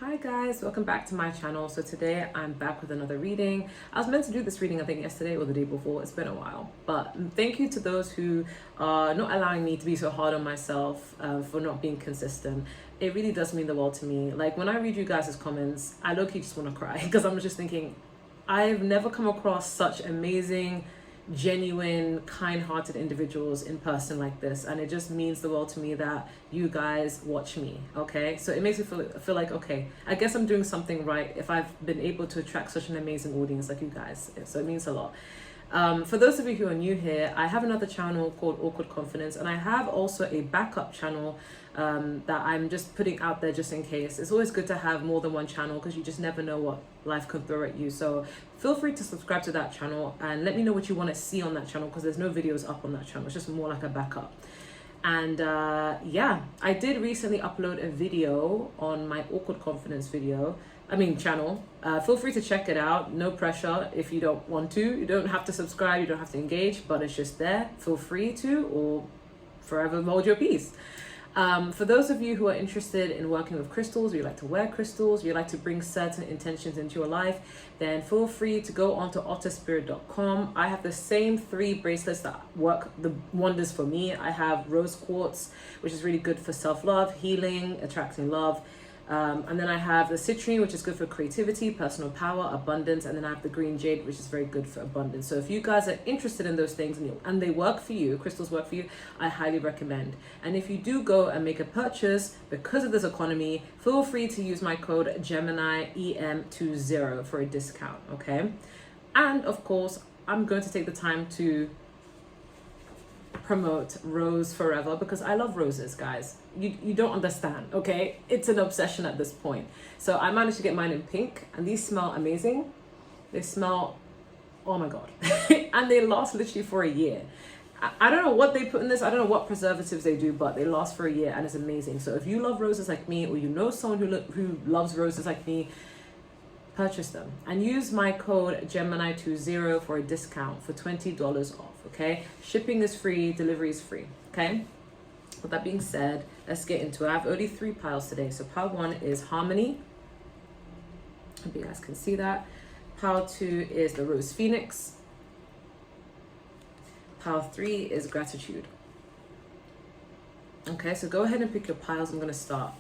Hi guys, welcome back to my channel. So today I'm back with another reading. I was meant to do this reading I think yesterday or the day before. It's been a while, but thank you to those who are not allowing me to be so hard on myself for not being consistent. It really does mean the world to me. Like when I read you guys' comments, I low-key just want to cry because I'm just thinking I've never come across such amazing, genuine, kind-hearted individuals in person like this, and it just means the world to me that you guys watch me. Okay, so it makes me feel like, okay, I guess I'm doing something right if I've been able to attract such an amazing audience like you guys. So it means a lot. For those of you who are new here, I have another channel called Awkward Confidence, and I have also a backup channel that I'm just putting out there just in case. It's always good to have more than one channel because you just never know what life could throw at you. So feel free to subscribe to that channel and let me know what you want to see on that channel, because there's no videos up on that channel. It's just more like a backup. And yeah, I did recently upload a video on my Awkward Confidence channel. Feel free to check it out. No pressure if you don't want to. You don't have to subscribe, you don't have to engage, but it's just there. Feel free to, or forever hold your peace. For those of you who are interested in working with crystals, or you like to wear crystals, you like to bring certain intentions into your life, then feel free to go onto otterspirit.com. I have the same 3 bracelets that work the wonders for me. I have rose quartz, which is really good for self-love, healing, attracting love. And then I have the citrine, which is good for creativity, personal power, abundance. And then I have the green jade, which is very good for abundance. So if you guys are interested in those things and they work for you, crystals work for you, I highly recommend. And if you do go and make a purchase because of this economy, feel free to use my code Gemini EM20 for a discount, okay? And of course, I'm going to take the time to promote Rose Forever because I love roses, guys. You don't understand, okay? It's an obsession at this point. So I managed to get mine in pink, and these smell amazing. They smell, oh my god. And they last literally for a year. I don't know what they put in this, I don't know what preservatives they do, but they last for a year and it's amazing. So if you love roses like me, or you know someone who loves roses like me, purchase them and use my code Gemini20 for a discount for $20 off, okay? Shipping is free, delivery is free, okay? With that being said, let's get into it. I have only 3 piles today. So pile 1 is Harmony. Hope you guys can see that. Pile 2 is the Rose Phoenix. Pile 3 is Gratitude. Okay, so go ahead and pick your piles. I'm going to start.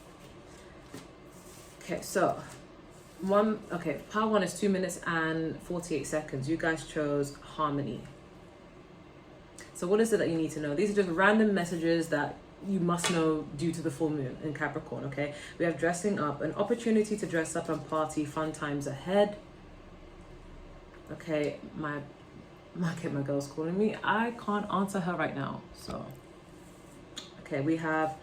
Okay, so pile 1 is 2 minutes and 48 seconds. You guys chose Harmony. So what is it that you need to know? These are just random messages that you must know due to the full moon in Capricorn, okay? We have dressing up, an opportunity to dress up and party, fun times ahead. Okay, my girl's calling me. I can't answer her right now, so. Okay, we have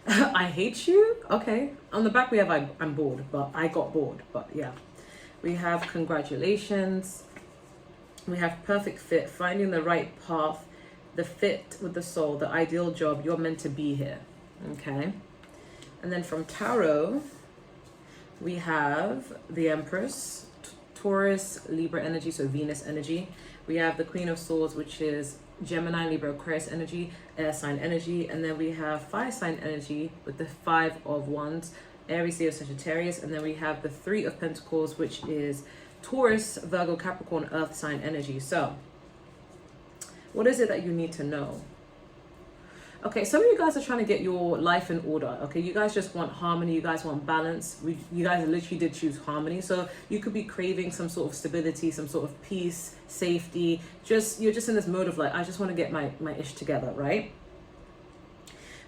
I hate you. Okay, on the back we have I'm bored, but I got bored, but yeah. We have congratulations. We have perfect fit, finding the right path, the fit with the soul, the ideal job, you're meant to be here, okay? And then from Tarot, we have the Empress, Taurus, Libra energy, so Venus energy. We have the Queen of Swords, which is Gemini, Libra, Aquarius energy, air sign energy. And then we have fire sign energy with the 5 of Wands, Aries, Leo, Sagittarius. And then we have the 3 of Pentacles, which is Taurus, Virgo, Capricorn, earth sign energy. So what is it that you need to know? Okay, some of you guys are trying to get your life in order. Okay, you guys just want harmony, you guys want balance. You guys literally did choose harmony. So you could be craving some sort of stability, some sort of peace, safety. You're just in this mode of like, I just want to get my ish together, right?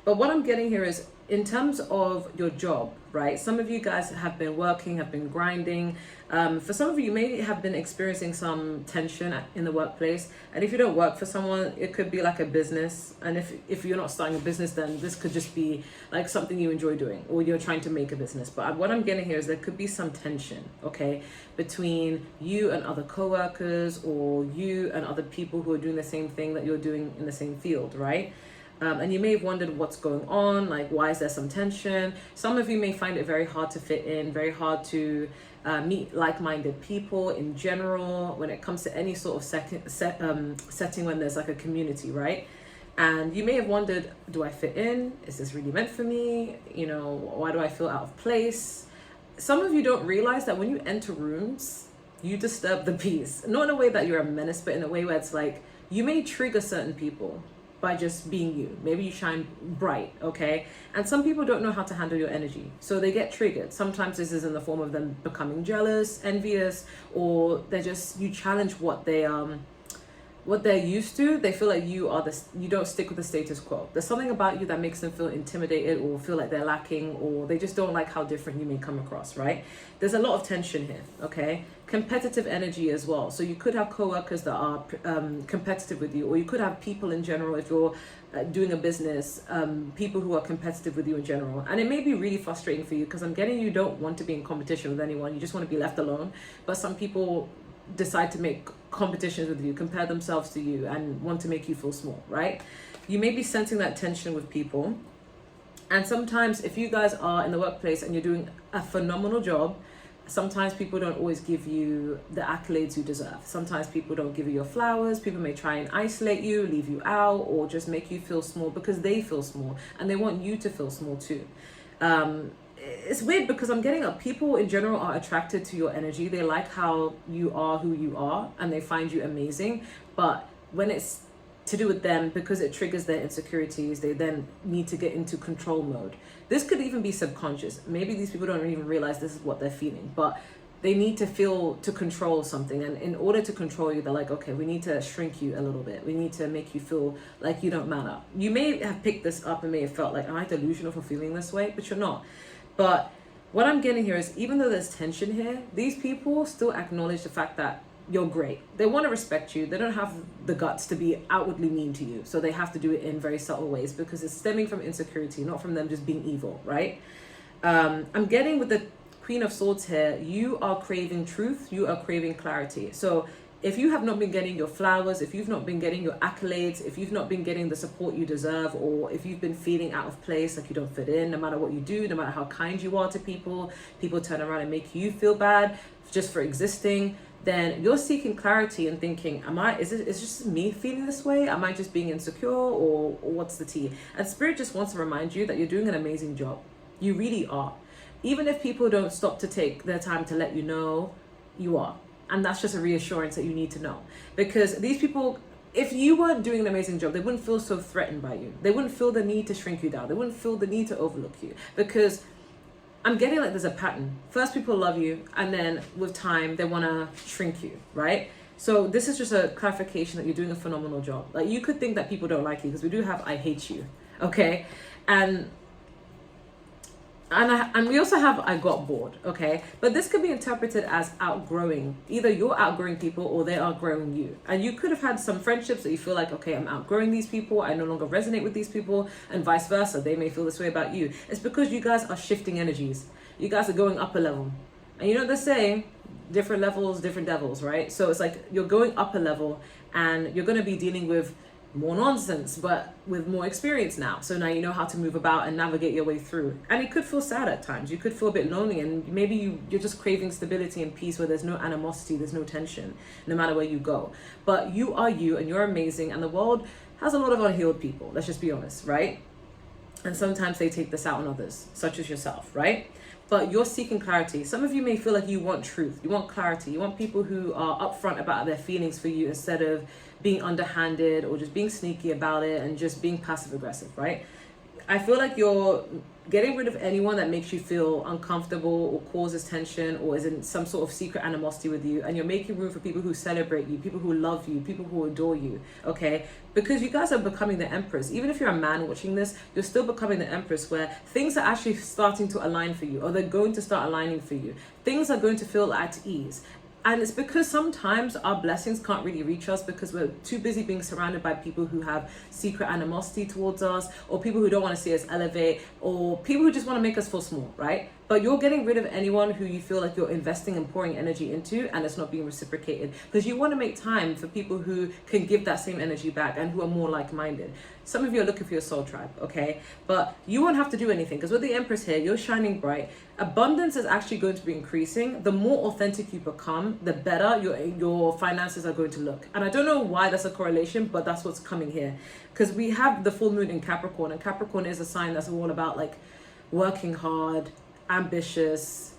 But what I'm getting here is in terms of your job, right? Some of you guys have been working, have been grinding. For some of you, you may have been experiencing some tension in the workplace. And if you don't work for someone, it could be like a business. And if you're not starting a business, then this could just be like something you enjoy doing, or you're trying to make a business. But what I'm getting here is there could be some tension, okay, between you and other coworkers, or you and other people who are doing the same thing that you're doing in the same field, right? And you may have wondered what's going on, like why is there some tension? Some of you may find it very hard to fit in, very hard to meet like-minded people in general when it comes to any sort of setting when there's like a community, right? And you may have wondered, do I fit in? Is this really meant for me? You know, why do I feel out of place? some of you don't realize that when you enter rooms, you disturb the peace. Not in a way that you're a menace, but in a way where it's like you may trigger certain people by just being you. Maybe you shine bright, okay? And some people don't know how to handle your energy, so they get triggered. Sometimes this is in the form of them becoming jealous, envious, or you challenge what they're used to. They feel like you don't stick with the status quo. There's something about you that makes them feel intimidated or feel like they're lacking, or they just don't like how different you may come across, right? There's a lot of tension here, okay? Competitive energy as well. So you could have coworkers that are competitive with you, or you could have people in general, if you're doing a business, people who are competitive with you in general. And it may be really frustrating for you, because I'm getting you don't want to be in competition with anyone. You just want to be left alone. But some people decide to make competitions with you, compare themselves to you, and want to make you feel small, right? You may be sensing that tension with people. And sometimes if you guys are in the workplace and you're doing a phenomenal job, sometimes people don't always give you the accolades you deserve. Sometimes people don't give you your flowers. People may try and isolate you, leave you out, or just make you feel small because they feel small and they want you to feel small too. It's weird because I'm getting up. People in general are attracted to your energy. They like how you are who you are, and they find you amazing. But when it's to do with them, because it triggers their insecurities, they then need to get into control mode. This could even be subconscious. Maybe these people don't even realize this is what they're feeling, but they need to feel to control something. And in order to control you, they're like, okay, we need to shrink you a little bit. We need to make you feel like you don't matter. You may have picked this up and may have felt like, am I delusional for feeling this way? But you're not. But what I'm getting here is, even though there's tension here, these people still acknowledge the fact that you're great. They want to respect you. They don't have the guts to be outwardly mean to you. So they have to do it in very subtle ways, because it's stemming from insecurity, not from them just being evil, right? I'm getting with the Queen of Swords here, you are craving truth. You are craving clarity. So if you have not been getting your flowers, if you've not been getting your accolades, if you've not been getting the support you deserve, or if you've been feeling out of place, like you don't fit in, no matter what you do, no matter how kind you are to people, people turn around and make you feel bad just for existing, then you're seeking clarity and thinking, is it just me feeling this way? Am I just being insecure, or what's the tea? And Spirit just wants to remind you that you're doing an amazing job. You really are. Even if people don't stop to take their time to let you know, you are. And that's just a reassurance that you need to know. Because these people, if you weren't doing an amazing job, they wouldn't feel so threatened by you. They wouldn't feel the need to shrink you down. They wouldn't feel the need to overlook you. Because I'm getting like there's a pattern. First, people love you, and then with time, they want to shrink you, right? So this is just a clarification that you're doing a phenomenal job. Like, you could think that people don't like you, because we do have I hate you, okay? And we also have I got bored, okay? But this could be interpreted as outgrowing. Either you're outgrowing people, or they're outgrowing you. And you could have had some friendships that you feel like, okay, I'm outgrowing these people, I no longer resonate with these people, and vice versa. They may feel this way about you. It's because you guys are shifting energies. You guys are going up a level. And you know what they're saying? Different levels, different devils, right? So it's like you're going up a level, and you're going to be dealing with more nonsense, but with more experience now. So now you know how to move about and navigate your way through. And it could feel sad at times. You could feel a bit lonely, and maybe you're just craving stability and peace where there's no animosity, there's no tension, no matter where you go. But you are you, and you're amazing, and the world has a lot of unhealed people. Let's just be honest, right? And sometimes they take this out on others, such as yourself, right? But you're seeking clarity. Some of you may feel like you want truth, you want clarity, you want people who are upfront about their feelings for you, instead of being underhanded or just being sneaky about it and just being passive aggressive, right? I feel like you're getting rid of anyone that makes you feel uncomfortable or causes tension or is in some sort of secret animosity with you, and you're making room for people who celebrate you, people who love you, people who adore you, okay? Because you guys are becoming the Empress. Even if you're a man watching this, you're still becoming the Empress, where things are actually starting to align for you, or they're going to start aligning for you. Things are going to feel at ease. And it's because sometimes our blessings can't really reach us because we're too busy being surrounded by people who have secret animosity towards us, or people who don't want to see us elevate, or people who just want to make us feel small, right? But you're getting rid of anyone who you feel like you're investing and pouring energy into, and it's not being reciprocated, because you want to make time for people who can give that same energy back and who are more like-minded. Some of you are looking for your soul tribe, okay? But you won't have to do anything, because with the Empress here, you're shining bright. Abundance is actually going to be increasing. The more authentic you become, the better your finances are going to look. And I don't know why that's a correlation, but that's what's coming here. Because we have the full moon in Capricorn, and Capricorn is a sign that's all about like working hard, ambitious,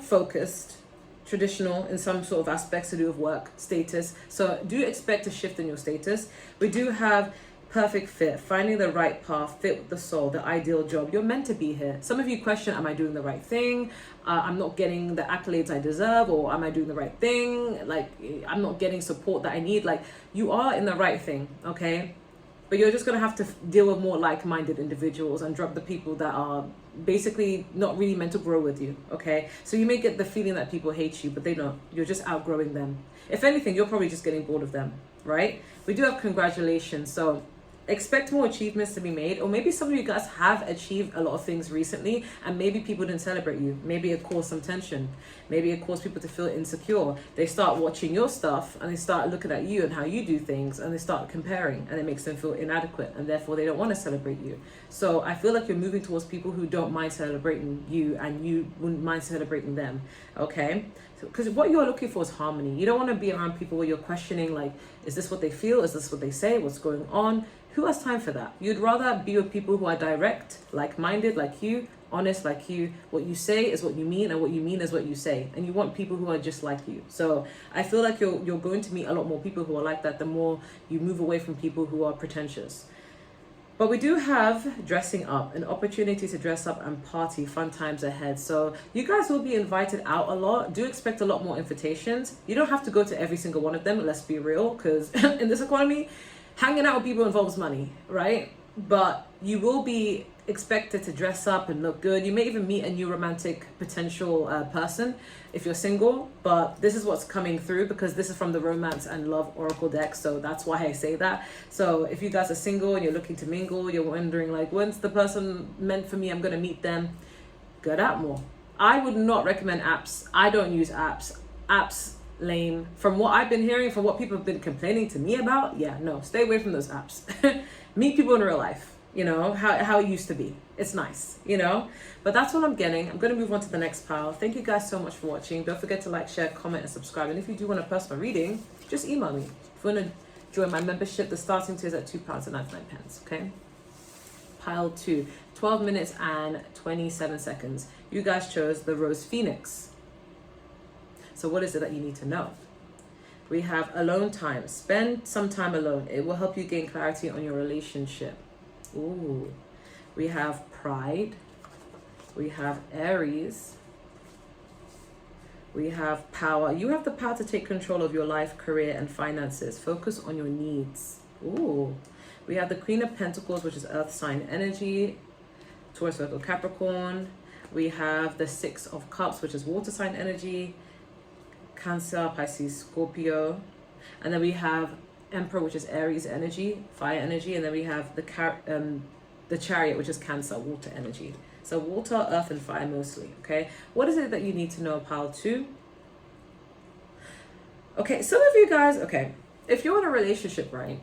focused, traditional in some sort of aspects to do with work status. So do expect a shift in your status. We do have perfect fit, finding the right path, fit with the soul, the ideal job. You're meant to be here. Some of you question, am I doing the right thing? I'm not getting the accolades I deserve, or am I doing the right thing? Like, I'm not getting support that I need. Like, you are in the right thing, okay? But you're just going to have to deal with more like-minded individuals and drop the people that are basically not really meant to grow with you, okay? So you may get the feeling that people hate you, but they don't. You're just outgrowing them. If anything, you're probably just getting bored of them, right? We do have congratulations. So expect more achievements to be made, or maybe some of you guys have achieved a lot of things recently and maybe people didn't celebrate you. Maybe it caused some tension. Maybe it caused people to feel insecure. They start watching your stuff and they start looking at you and how you do things, and they start comparing, and it makes them feel inadequate, and therefore they don't want to celebrate you. So I feel like you're moving towards people who don't mind celebrating you and you wouldn't mind celebrating them, okay? Because what you're looking for is harmony. You don't want to be around people where you're questioning, like, is this what they feel? Is this what they say? What's going on? Who has time for that? You'd rather be with people who are direct, like-minded, like you, honest like you. What you say is what you mean, and what you mean is what you say. And you want people who are just like you. So I feel like you're going to meet a lot more people who are like that the more you move away from people who are pretentious. But we do have dressing up, an opportunity to dress up and party, fun times ahead. So you guys will be invited out a lot. Do expect a lot more invitations. You don't have to go to every single one of them, let's be real, because in this economy, hanging out with people involves money, right? But you will be expected to dress up and look good. You may even meet a new romantic potential person if you're single, but this is what's coming through because this is from the Romance and Love Oracle deck, so that's why I say that. So if you guys are single and you're looking to mingle, you're wondering like, when's the person meant for me? I'm gonna meet them. Get out more. I would not recommend apps. I don't use apps. Apps, lame. From what I've been hearing, from what people have been complaining to me about, yeah, no, stay away from those apps. Meet people in real life, how it used to be. It's nice, but that's what I'm getting. I'm going to move on to the next pile. Thank you guys so much for watching. Don't forget to like, share, comment, and subscribe. And if you do want a personal reading, just email me. If you want to join my membership, the starting tier is at £2.99, okay? Pile 2, 12 minutes and 27 seconds. You guys chose the Rose Phoenix. So what is it that you need to know? We have alone time. Spend some time alone. It will help you gain clarity on your relationship. Ooh. We have pride. We have Aries. We have power. You have the power to take control of your life, career, and finances. Focus on your needs. Ooh. We have the Queen of Pentacles, which is earth sign energy. Taurus, Virgo, Capricorn. We have the Six of Cups, which is water sign energy. Cancer, Pisces, Scorpio. And then we have Emperor, which is Aries energy, fire energy. And then we have the Chariot, which is Cancer, water energy. So water, earth, and fire mostly, okay? What is it that you need to know, pile 2? Okay, some of you guys, okay, if you're in a relationship, right?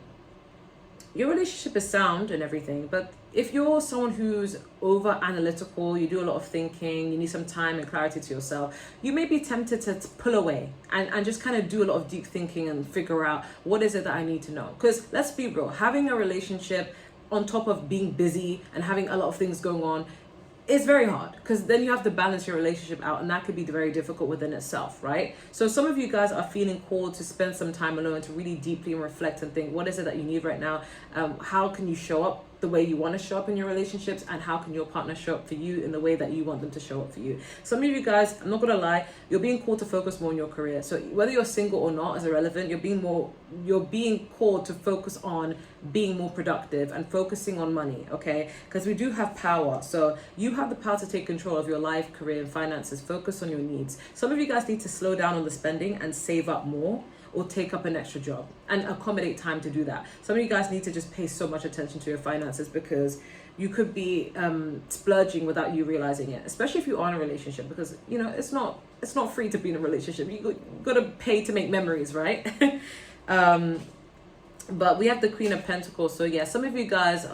Your relationship is sound and everything, but if you're someone who's over analytical, you do a lot of thinking, you need some time and clarity to yourself, you may be tempted to pull away and just kind of do a lot of deep thinking and figure out what is it that I need to know. Because let's be real, having a relationship on top of being busy and having a lot of things going on, it's very hard because then you have to balance your relationship out, and that could be very difficult within itself, right? So some of you guys are feeling called to spend some time alone to really deeply reflect and think, what is it that you need right now? How can you show up the way you want to show up in your relationships, and how can your partner show up for you in the way that you want them to show up for you? Some of you guys, I'm not gonna lie, you're being called to focus more on your career. So whether you're single or not is irrelevant. You're being called to focus on being more productive and focusing on money, okay? Because we do have power. So you have the power to take control of your life, career, and finances. Focus on your needs. Some of you guys need to slow down on the spending and save up more, or take up an extra job and accommodate time to do that. Some of you guys need to just pay so much attention to your finances because you could be splurging without you realizing it, especially if you are in a relationship, because it's not free to be in a relationship. You got to pay to make memories, right? But we have the Queen of Pentacles. So yeah, some of you guys,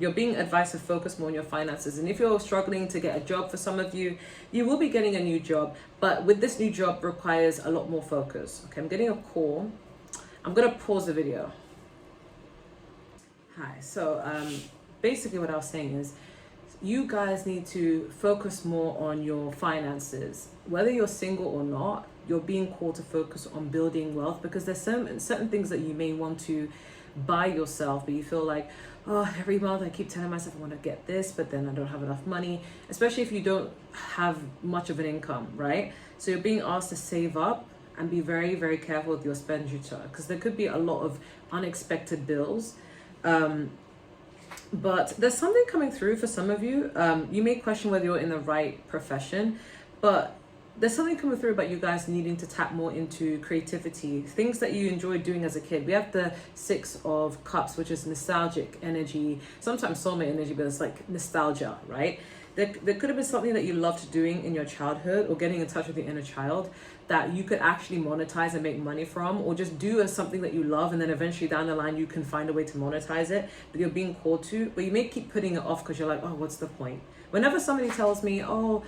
you're being advised to focus more on your finances. And if you're struggling to get a job, for some of you, you will be getting a new job. But with this new job requires a lot more focus. Okay, I'm getting a call. I'm going to pause the video. Hi. So basically what I was saying is, you guys need to focus more on your finances. Whether you're single or not, you're being called to focus on building wealth, because there's certain things that you may want to buy yourself, but you feel like, oh, every month I keep telling myself I want to get this, but then I don't have enough money, especially if you don't have much of an income, right? So you're being asked to save up and be very, very careful with your expenditure, because there could be a lot of unexpected bills. But there's something coming through for some of you. You may question whether you're in the right profession, but there's something coming through about you guys needing to tap more into creativity, things that you enjoyed doing as a kid. We have the 6 of Cups, which is nostalgic energy, sometimes soulmate energy, but it's like nostalgia, right? There could have been something that you loved doing in your childhood, or getting in touch with your inner child, that you could actually monetize and make money from, or just do as something that you love, and then eventually down the line you can find a way to monetize it, but you're being called to, but you may keep putting it off because you're like, oh, what's the point? Whenever somebody tells me, oh,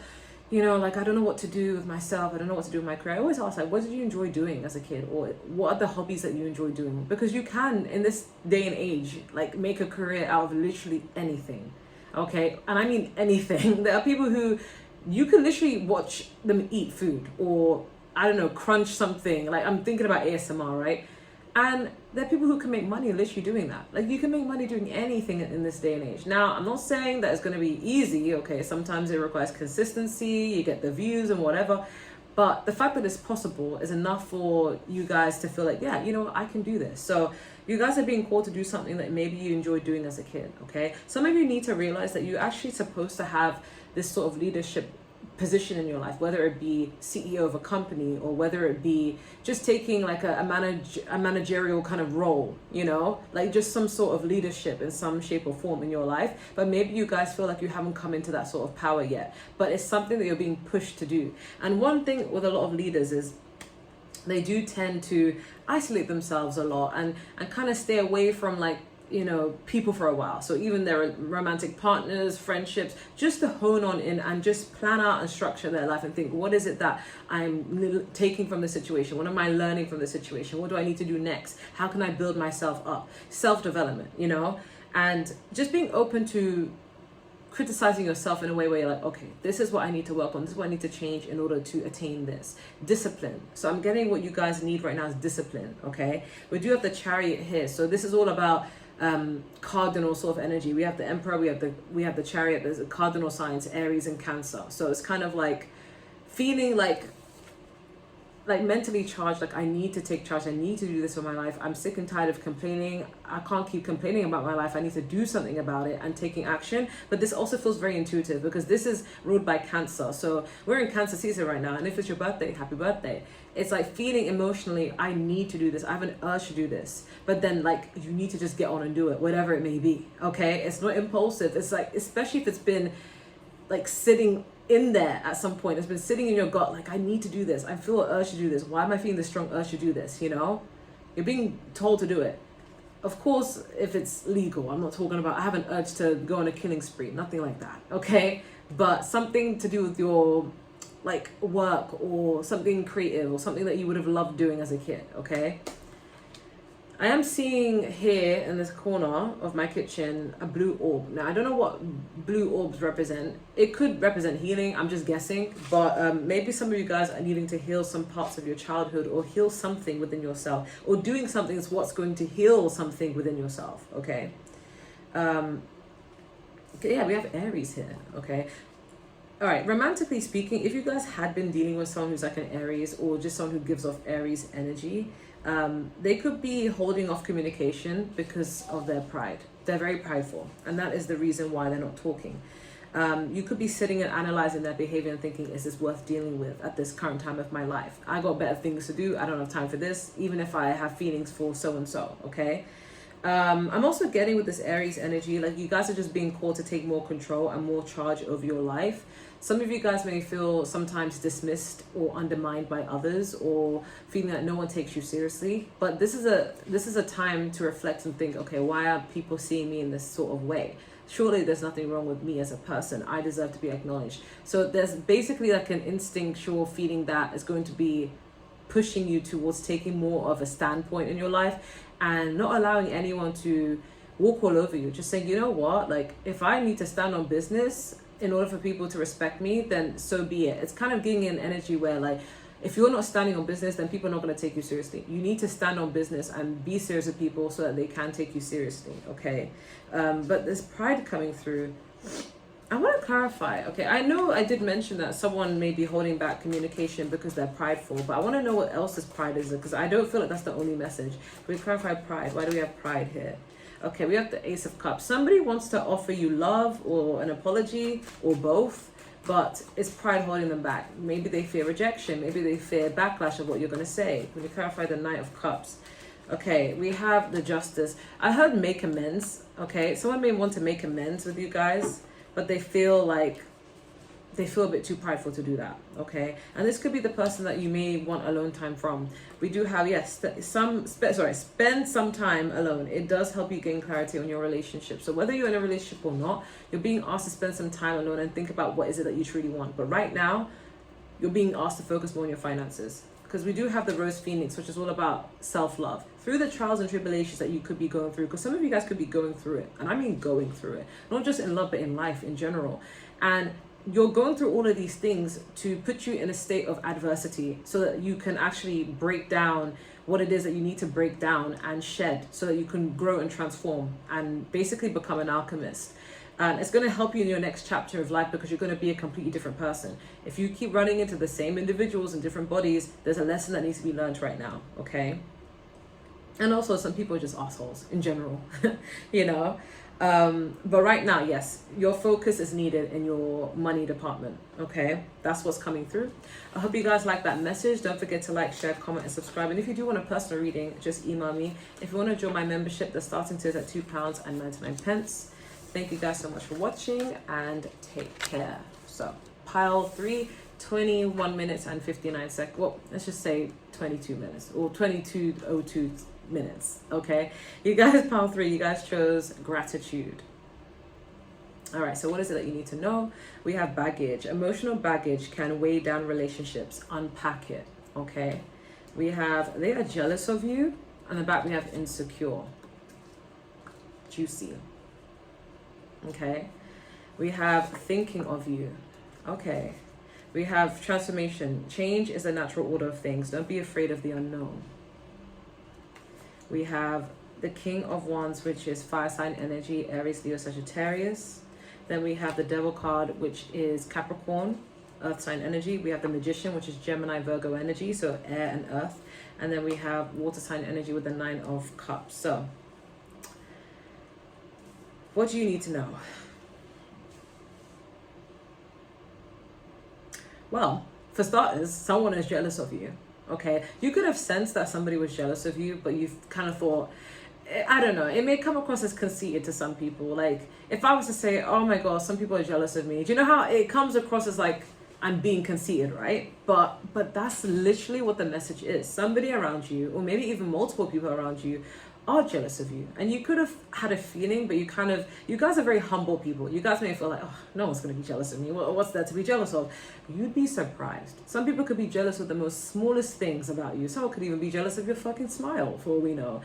you know, like, I don't know what to do with myself, I don't know what to do with my career, I always ask, like, what did you enjoy doing as a kid? Or what are the hobbies that you enjoy doing? Because you can, in this day and age, like, make a career out of literally anything, okay? And I mean anything. There are people who you can literally watch them eat food, or, I don't know, crunch something. Like, I'm thinking about ASMR, right? And there are people who can make money literally doing that. Like, you can make money doing anything in this day and age. Now, I'm not saying that it's going to be easy, okay? Sometimes it requires consistency, you get the views and whatever. But the fact that it's possible is enough for you guys to feel like, yeah, you know what, I can do this. So you guys are being called to do something that maybe you enjoyed doing as a kid, okay? Some of you need to realize that you're actually supposed to have this sort of leadership position in your life, whether it be CEO of a company, or whether it be just taking like a managerial kind of role, you know, like just some sort of leadership in some shape or form in your life. But maybe you guys feel like you haven't come into that sort of power yet, but it's something that you're being pushed to do. And one thing with a lot of leaders is they do tend to isolate themselves a lot, and kind of stay away from, like, you know, people for a while. So even their romantic partners, friendships, just to hone on in and just plan out and structure their life and think, what is it that I'm taking from the situation? What am I learning from the situation? What do I need to do next? How can I build myself up? Self-development, you know, and just being open to criticizing yourself in a way where you're like, okay, this is what I need to work on. This is what I need to change in order to attain this. Discipline. So I'm getting what you guys need right now is discipline, okay? We do have the Chariot here. So this is all about cardinal sort of energy. We have the Emperor, we have the Chariot. There's a cardinal signs, Aries and Cancer. So it's kind of like feeling like mentally charged, like I need to take charge, I need to do this for my life. I'm sick and tired of complaining. I can't keep complaining about my life. I need to do something about it, and taking action. But this also feels very intuitive, because this is ruled by Cancer. So we're in Cancer season right now, and if it's your birthday, happy birthday. It's like feeling emotionally, I need to do this, I have an urge to do this, but then like you need to just get on and do it, whatever it may be, okay? It's not impulsive. It's like, especially if it's been like sitting in there at some point, it's been sitting in your gut, like I need to do this, I feel an urge to do this, why am I feeling this strong urge to do this, you know? You're being told to do it. Of course, if it's legal, I'm not talking about I have an urge to go on a killing spree, nothing like that, okay? But something to do with your like work, or something creative, or something that you would have loved doing as a kid, okay? I am seeing here in this corner of my kitchen a blue orb. Now, I don't know what blue orbs represent. It could represent healing, I'm just guessing. But maybe some of you guys are needing to heal some parts of your childhood, or heal something within yourself, or doing something that's what's going to heal something within yourself, okay? Yeah, we have Aries here, okay? All right, romantically speaking, if you guys had been dealing with someone who's like an Aries, or just someone who gives off Aries energy, they could be holding off communication because of their pride. They're very prideful, and that is the reason why they're not talking. You could be sitting and analyzing their behavior and thinking, is this worth dealing with at this current time of my life? I got better things to do. I don't have time for this, even if I have feelings for so-and-so, okay? I'm also getting with this Aries energy, like you guys are just being called to take more control and more charge over your life. Some of you guys may feel sometimes dismissed or undermined by others, or feeling that no one takes you seriously. But this is a time to reflect and think, okay, why are people seeing me in this sort of way? Surely there's nothing wrong with me as a person. I deserve to be acknowledged. So there's basically like an instinctual feeling that is going to be pushing you towards taking more of a standpoint in your life, and not allowing anyone to walk all over you. Just saying, you know what, like if I need to stand on business in order for people to respect me, then so be it. It's kind of giving an energy where like, if you're not standing on business, then people are not going to take you seriously. You need to stand on business and be serious with people so that they can take you seriously, okay? But there's pride coming through. I want to clarify, okay? I know I did mention that someone may be holding back communication because they're prideful, but I want to know what else this pride is, because I don't feel like that's the only message. We clarify pride. Why do we have pride here? Okay, we have the Ace of Cups. Somebody wants to offer you love or an apology or both, but it's pride holding them back. Maybe they fear rejection. Maybe they fear backlash of what you're going to say. When you clarify the Knight of Cups. Okay, we have the Justice. I heard make amends. Okay, someone may want to make amends with you guys, but they feel a bit too prideful to do that, okay? And this could be the person that you may want alone time from. We do have, yes, spend some time alone. It does help you gain clarity on your relationship. So whether you're in a relationship or not, you're being asked to spend some time alone and think about what is it that you truly want. But right now, you're being asked to focus more on your finances, because we do have the Rose Phoenix, which is all about self-love. Through the trials and tribulations that you could be going through, because some of you guys could be going through it, and I mean going through it, not just in love, but in life in general. And you're going through all of these things to put you in a state of adversity so that you can actually break down what it is that you need to break down and shed so that you can grow and transform and basically become an alchemist. And it's going to help you in your next chapter of life, because you're going to be a completely different person. If you keep running into the same individuals in different bodies, there's a lesson that needs to be learned right now, okay? And also, some people are just assholes in general, you know? But right now, yes, your focus is needed in your money department, okay? That's what's coming through. I hope you guys like that message. Don't forget to like, share, comment, and subscribe. And if you do want a personal reading, just email me. If you want to join my membership, the starting tier is at £2.99. Thank you guys so much for watching, and take care. So, pile 3, 21 minutes and 59 seconds. Well, let's just say 22 minutes or 22:02 minutes, okay? You guys, pile 3, you guys chose gratitude. All right, so what is it that you need to know? We have baggage. Emotional baggage can weigh down relationships. Unpack it, okay? We have, they are jealous of you. On the back, we have insecure. Juicy. Okay, we have thinking of you. Okay, we have transformation. Change is a natural order of things. Don't be afraid of the unknown. We have the King of Wands, which is fire sign energy, Aries, Leo, Sagittarius. Then we have the Devil card, which is Capricorn, earth sign energy. We have the Magician, which is Gemini, Virgo energy, so air and earth. And then we have water sign energy with the 9 of Cups. So what do you need to know? Well, for starters, someone is jealous of you, okay? You could have sensed that somebody was jealous of you, but you've kind of thought, I don't know, it may come across as conceited to some people. Like, if I was to say, oh my God, some people are jealous of me, do you know how it comes across as like, I'm being conceited, right? But that's literally what the message is. Somebody around you, or maybe even multiple people around you, are jealous of you. And you could have had a feeling, but you guys are very humble people. You guys may feel like, oh, no one's going to be jealous of me. What's there to be jealous of? You'd be surprised. Some people could be jealous of the most smallest things about you. Someone could even be jealous of your fucking smile, for all we know.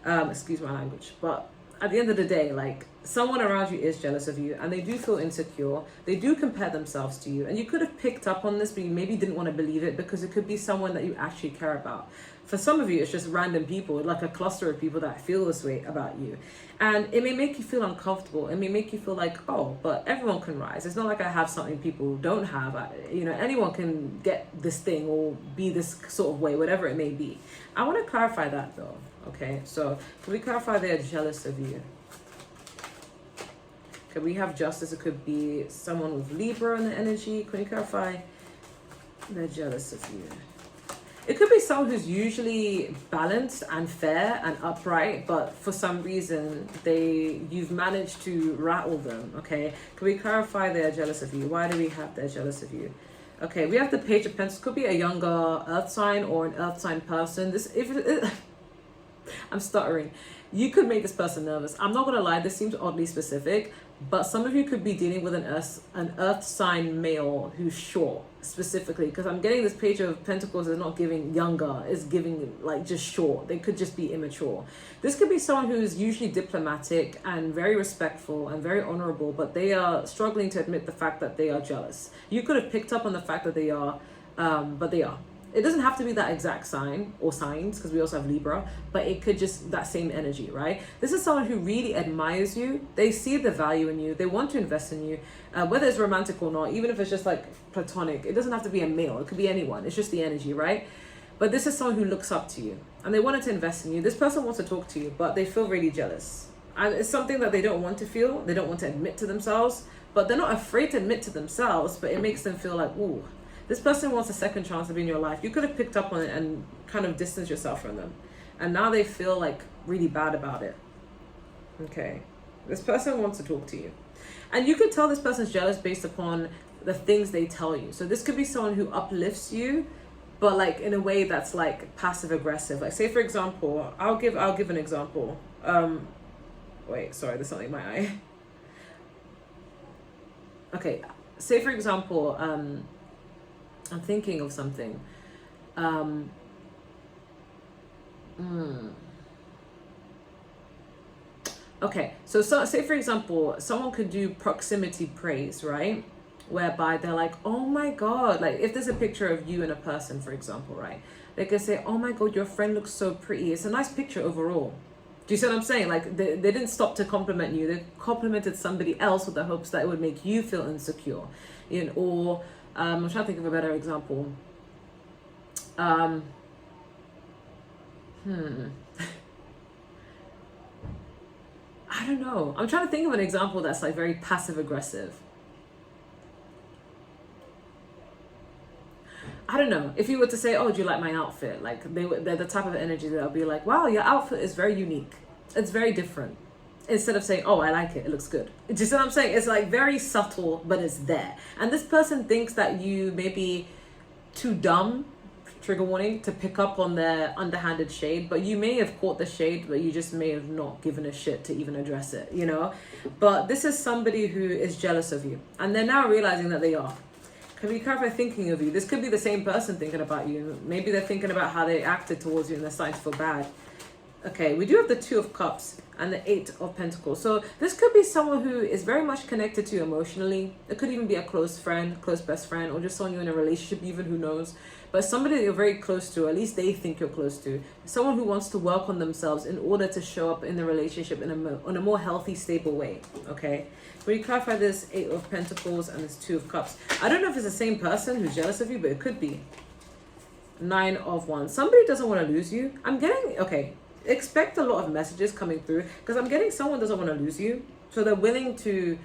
Excuse my language. But at the end of the day, like, someone around you is jealous of you, and they do feel insecure. They do compare themselves to you. And you could have picked up on this, but you maybe didn't want to believe it, because it could be someone that you actually care about. For some of you, it's just random people, like a cluster of people that feel this way about you. And it may make you feel uncomfortable. It may make you feel like, oh, but everyone can rise. It's not like I have something people don't have. Anyone can get this thing or be this sort of way, whatever it may be. I want to clarify that though, okay? So can we clarify they're jealous of you? Okay, we have Justice. It could be someone with Libra in the energy. Can we clarify they're jealous of you? It could be someone who's usually balanced and fair and upright, but for some reason you've managed to rattle them, okay? Can we clarify they're jealous of you? Why do we have they're jealous of you? Okay, we have the Page of Pentacles. Could be a younger earth sign or an earth sign person. I'm stuttering. You could make this person nervous. I'm not going to lie, this seems oddly specific, but some of you could be dealing with an earth sign male who's short specifically, because I'm getting this page of pentacles is not giving younger, it's giving like just short. They could just be immature. This could be someone who is usually diplomatic and very respectful and very honorable, but they are struggling to admit the fact that they are jealous. You could have picked up on the fact that they are, but they are. It doesn't have to be that exact sign or signs, because we also have Libra, but it could just that same energy, right? This is someone who really admires you. They see the value in you. They want to invest in you, whether it's romantic or not, even if it's just like platonic. It doesn't have to be a male. It could be anyone. It's just the energy, right? But this is someone who looks up to you and they wanted to invest in you. This person wants to talk to you, but they feel really jealous. And it's something that they don't want to feel. They don't want to admit to themselves, but they're not afraid to admit to themselves, but it makes them feel like, ooh, this person wants a second chance to be in your life. You could have picked up on it and kind of distanced yourself from them. And now they feel like really bad about it. Okay. This person wants to talk to you. And you could tell this person's jealous based upon the things they tell you. So this could be someone who uplifts you, but like in a way that's like passive aggressive. Like say for example, I'll give an example. Wait, sorry, there's something in my eye. Okay. Say for example, I'm thinking of something. Okay, so say for example, someone could do proximity praise, right? Whereby they're like, oh my God, like if there's a picture of you and a person, for example, right? They could say, oh my God, your friend looks so pretty. It's a nice picture overall. Do you see what I'm saying? Like they didn't stop to compliment you. They complimented somebody else with the hopes that it would make you feel insecure. You know, or I'm trying to think of a better example. I don't know. I'm trying to think of an example that's like very passive aggressive. I don't know. If you were to say, oh, do you like my outfit? Like they're the type of energy that'll be like, wow, your outfit is very unique. It's very different. Instead of saying, oh, I like it, it looks good. Do you see what I'm saying? It's like very subtle, but it's there. And this person thinks that you may be too dumb, trigger warning, to pick up on their underhanded shade, but you may have caught the shade, but you just may have not given a shit to even address it, you know? But this is somebody who is jealous of you, and they're now realizing that they are. Can be careful thinking of you. This could be the same person thinking about you. Maybe they're thinking about how they acted towards you and they're starting to feel bad. Okay, we do have the 2 of Cups and the 8 of Pentacles. So this could be someone who is very much connected to you emotionally. It could even be a close friend, close best friend, or just someone you're in a relationship, even, who knows. But somebody that you're very close to, at least they think you're close to. Someone who wants to work on themselves in order to show up in the relationship in a more healthy, stable way, okay? When you clarify this 8 of Pentacles and this 2 of Cups, I don't know if it's the same person who's jealous of you, but it could be. 9 of Wands. Somebody doesn't want to lose you. I'm getting, okay, expect a lot of messages coming through, because I'm getting someone doesn't want to lose you, so they're willing to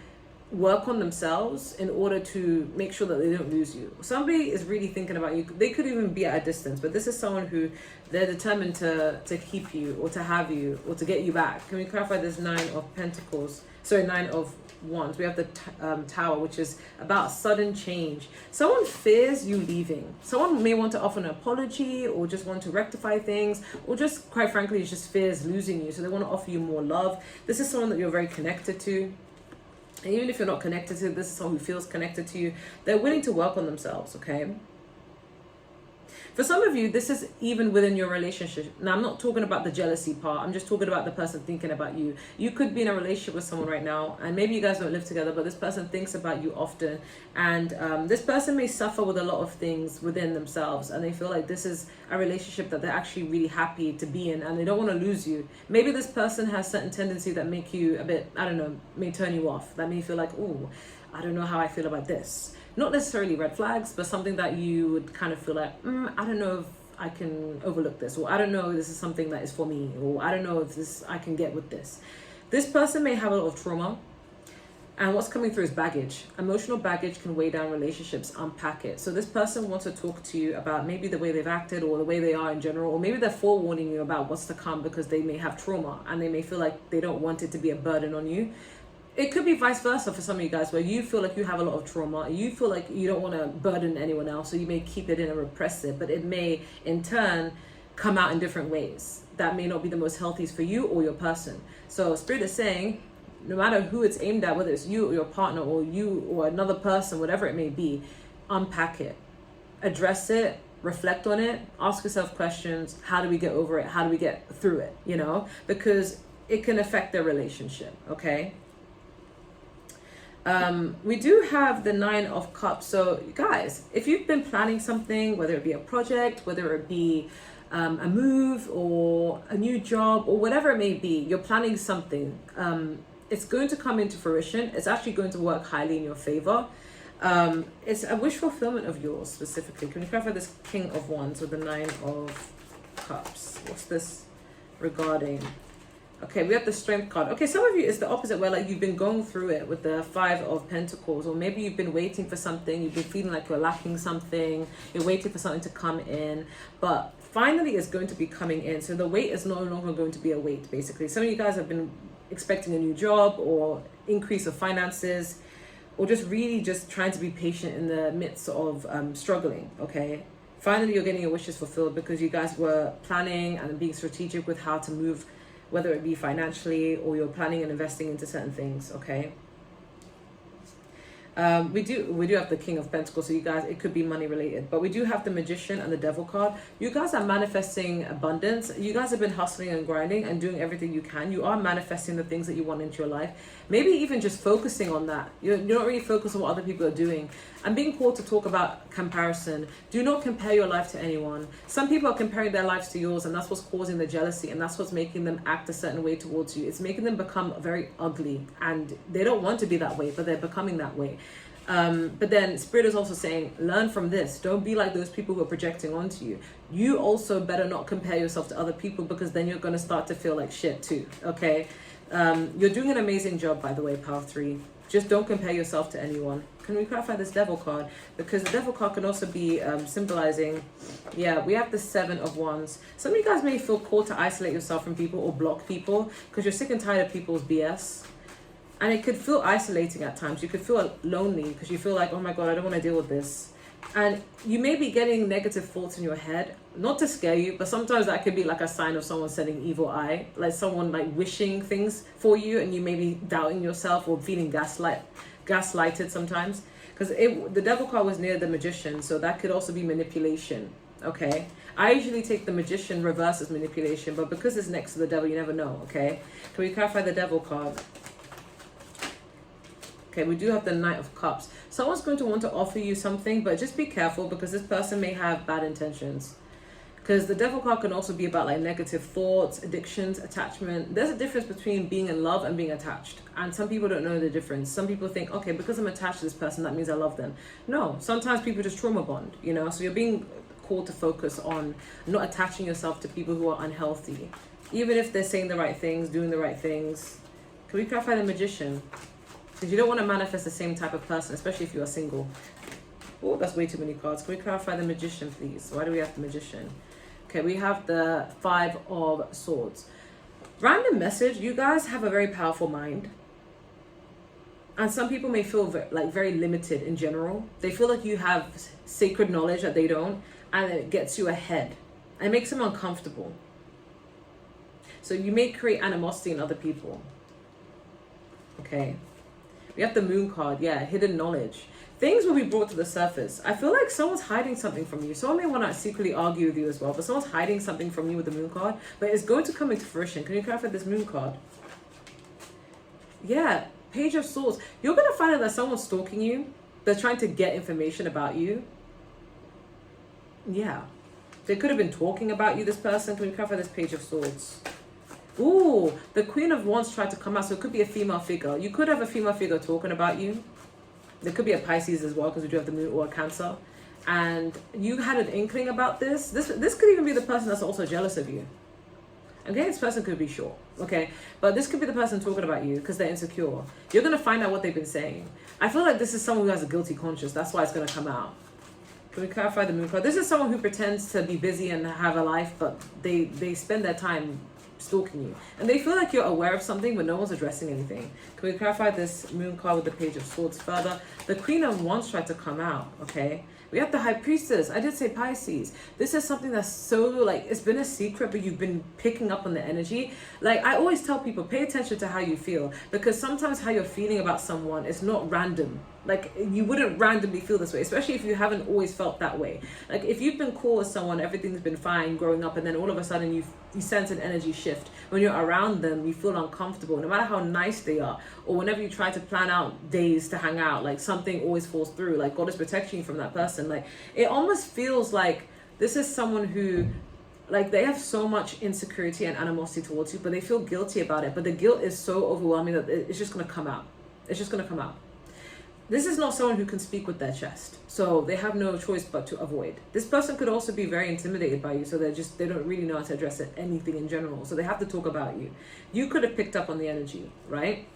work on themselves in order to make sure that they don't lose you. Somebody is really thinking about you. They could even be at a distance, but this is someone who they're determined to keep you, or to have you, or to get you back. Can we clarify this 9 of Pentacles? Sorry, 9 of Wands. We have the Tower, which is about sudden change. Someone fears you leaving. Someone may want to offer an apology, or just want to rectify things, or just quite frankly just fears losing you, so they want to offer you more love. This is someone that you're very connected to. And even if you're not connected to, this is someone who feels connected to you. They're willing to work on themselves, okay? For some of you, this is even within your relationship. Now, I'm not talking about the jealousy part. I'm just talking about the person thinking about you. You could be in a relationship with someone right now, and maybe you guys don't live together, but this person thinks about you often. And this person may suffer with a lot of things within themselves, and they feel like this is a relationship that they're actually really happy to be in, and they don't want to lose you. Maybe this person has certain tendencies that make you a bit, I don't know, may turn you off. That may feel like, oh, I don't know how I feel about this. Not necessarily red flags, but something that you would kind of feel like, I don't know if I can overlook this, or I don't know if this is something that is for me, or I don't know if this I can get with this. This person may have a lot of trauma, and what's coming through is baggage. Emotional baggage can weigh down relationships, unpack it. So this person wants to talk to you about maybe the way they've acted, or the way they are in general, or maybe they're forewarning you about what's to come because they may have trauma and they may feel like they don't want it to be a burden on you. It could be vice versa for some of you guys, where you feel like you have a lot of trauma. You feel like you don't want to burden anyone else, so you may keep it in and repress it, but it may in turn come out in different ways that may not be the most healthiest for you or your person. So Spirit is saying, no matter who it's aimed at, whether it's you or your partner or you or another person, whatever it may be, unpack it, address it, reflect on it, ask yourself questions. How do we get over it? How do we get through it? You know, because it can affect their relationship. Okay. We do have the 9 of Cups. So guys, if you've been planning something, whether it be a project, whether it be a move or a new job or whatever it may be, you're planning something. It's going to come into fruition. It's actually going to work highly in your favor. It's a wish fulfillment of yours specifically. Can you clarify this King of Wands with the 9 of Cups? What's this regarding? Okay, we have the Strength card. Okay, some of you, it's the opposite, where like you've been going through it with the 5 of Pentacles, or maybe you've been waiting for something, you've been feeling like you're lacking something, you're waiting for something to come in, but finally it's going to be coming in. So the wait is no longer going to be a wait, basically. Some of you guys have been expecting a new job or increase of finances, or just really just trying to be patient in the midst of struggling, okay? Finally, you're getting your wishes fulfilled because you guys were planning and being strategic with how to move, whether it be financially or you're planning and investing into certain things, okay? We do have the King of Pentacles, so you guys, it could be money related, but we do have the Magician and the Devil card. You guys are manifesting abundance. You guys have been hustling and grinding and doing everything you can. You are manifesting the things that you want into your life. Maybe even just focusing on that. You're not really focused on what other people are doing. I'm being called to talk about comparison. Do not compare your life to anyone. Some people are comparing their lives to yours, and that's what's causing the jealousy, and that's what's making them act a certain way towards you. It's making them become very ugly, and they don't want to be that way, but they're becoming that way. But then Spirit is also saying, learn from this. Don't be like those people who are projecting onto you. You also better not compare yourself to other people, because then you're going to start to feel like shit too, okay? You're doing an amazing job, by the way, Power 3. Just don't compare yourself to anyone. Can we clarify this Devil card? Because the Devil card can also be symbolizing, yeah, we have the 7 of Wands. Some of you guys may feel called to isolate yourself from people or block people because you're sick and tired of people's BS. And it could feel isolating at times. You could feel lonely because you feel like, oh my God, I don't want to deal with this. And you may be getting negative thoughts in your head, not to scare you, but sometimes that could be like a sign of someone setting evil eye, like someone like wishing things for you, and you may be doubting yourself or feeling gaslighted sometimes. Because the Devil card was near the Magician, so that could also be manipulation, okay? I usually take the Magician reverse as manipulation, but because it's next to the Devil, you never know, okay? Can we clarify the Devil card? Okay, we do have the Knight of Cups. Someone's going to want to offer you something, but just be careful because this person may have bad intentions. Because the Devil card can also be about like negative thoughts, addictions, attachment. There's a difference between being in love and being attached. And some people don't know the difference. Some people think, okay, because I'm attached to this person, that means I love them. No, sometimes people just trauma bond, you know? So you're being called to focus on not attaching yourself to people who are unhealthy. Even if they're saying the right things, doing the right things. Can we clarify the Magician? Because you don't want to manifest the same type of person, especially if you are single. Oh, that's way too many cards. Can we clarify the Magician, please? Why do we have the Magician? Okay, we have the 5 of Swords. Random message. You guys have a very powerful mind. And some people may feel very limited in general. They feel like you have sacred knowledge that they don't. And it gets you ahead. And it makes them uncomfortable. So you may create animosity in other people. Okay. We have the Moon card, yeah, hidden knowledge. Things will be brought to the surface. I feel like someone's hiding something from you. Someone may want to secretly argue with you as well, but someone's hiding something from you with the Moon card, but it's going to come into fruition. Can you clarify this Moon card? Yeah, Page of Swords. You're going to find out that someone's stalking you. They're trying to get information about you. Yeah. They could have been talking about you, this person. Can you clarify this Page of Swords? Ooh, the Queen of Wands tried to come out, so it could be a female figure. You could have a female figure talking about you. There could be a Pisces as well, because we do have the Moon, or a Cancer. And you had an inkling about this. This could even be the person that's also jealous of you. Okay, this person could be short, okay? But this could be the person talking about you because they're insecure. You're going to find out what they've been saying. I feel like this is someone who has a guilty conscience. That's why it's going to come out. Can we clarify the Moon card? This is someone who pretends to be busy and have a life, but they spend their time stalking you, and they feel like you're aware of something but no one's addressing anything. Can we clarify this Moon card with the Page of Swords further? The Queen of Wands tried to come out, okay, We have the High Priestess. I did say Pisces. This is something that's so like, it's been a secret, but you've been picking up on the energy. Like I always tell people, pay attention to how you feel, because sometimes how you're feeling about someone is not random. Like you wouldn't randomly feel this way, especially if you haven't always felt that way. Like if you've been cool with someone, everything's been fine growing up, and then all of a sudden you sense an energy shift. When you're around them, you feel uncomfortable, no matter how nice they are. Or whenever you try to plan out days to hang out, like something always falls through. Like God is protecting you from that person. Like it almost feels like this is someone who, like they have so much insecurity and animosity towards you, but they feel guilty about it. But the guilt is so overwhelming that it's just going to come out. It's just going to come out. This is not someone who can speak with their chest, so they have no choice but to avoid. This person could also be very intimidated by you, so they don't really know how to address anything in general, so they have to talk about you. You could have picked up on the energy, right?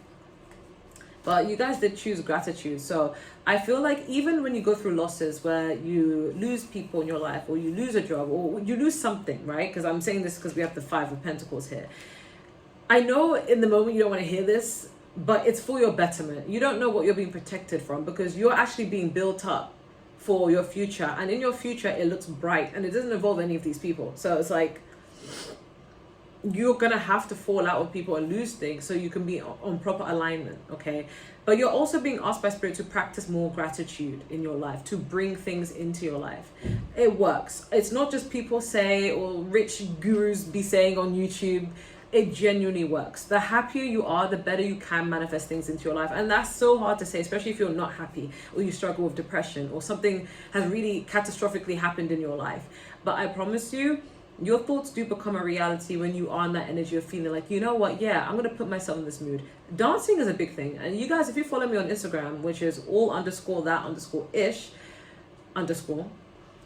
But you guys did choose gratitude. So I feel like even when you go through losses where you lose people in your life, or you lose a job, or you lose something, right? Because I'm saying this because we have the 5 of Pentacles here. I know in the moment you don't want to hear this, but it's for your betterment. You don't know what you're being protected from, because you're actually being built up for your future. And in your future, it looks bright, and it doesn't involve any of these people. So it's like, you're gonna have to fall out with people and lose things so you can be on proper alignment, okay? But you're also being asked by Spirit to practice more gratitude in your life, to bring things into your life. It works. It's not just people say, or rich gurus be saying on YouTube. It genuinely works. The happier you are, the better you can manifest things into your life. And that's so hard to say, especially if you're not happy, or you struggle with depression, or something has really catastrophically happened in your life. But I promise you, your thoughts do become a reality when you are in that energy of feeling like, you know what, yeah, I'm going to put myself in this mood. Dancing is a big thing. And you guys, if you follow me on Instagram, which is all_that_ish_,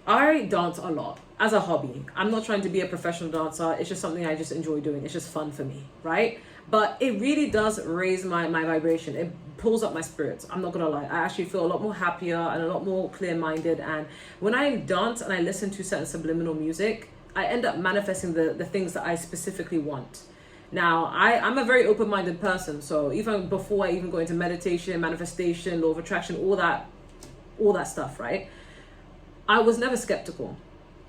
I dance a lot as a hobby. I'm not trying to be a professional dancer. It's just something I just enjoy doing. It's just fun for me, right? But it really does raise my vibration. It pulls up my spirits. I'm not gonna lie. I actually feel a lot more happier and a lot more clear-minded. And when I dance and I listen to certain subliminal music, I end up manifesting the things that I specifically want. Now, I'm a very open-minded person. So even before I even go into meditation, manifestation, law of attraction, all that stuff, right? I was never skeptical.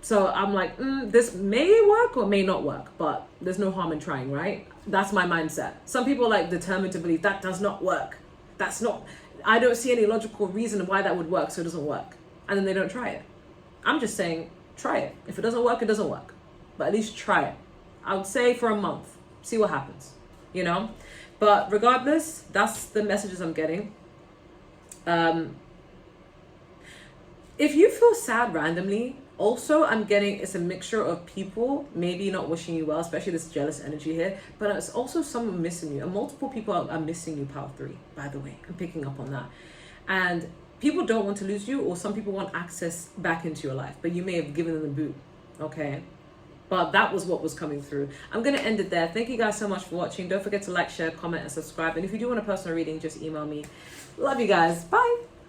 So I'm like, this may work or may not work, but there's no harm in trying, right? That's my mindset. Some people are like determined to believe that does not work. I don't see any logical reason why that would work, so it doesn't work. And then they don't try it. I'm just saying, try it. If it doesn't work, it doesn't work. But at least try it. I would say for a month, see what happens, you know? But regardless, that's the messages I'm getting. If you feel sad randomly, also I'm getting it's a mixture of people maybe not wishing you well, especially this jealous energy here, but it's also someone missing you. And multiple people are missing you, power 3, by the way. I'm picking up on that. And people don't want to lose you, or some people want access back into your life, but you may have given them the boot, okay? But that was what was coming through. I'm going to end it there. Thank you guys so much for watching. Don't forget to like, share, comment, and subscribe. And if you do want a personal reading, just email me. Love you guys. Bye.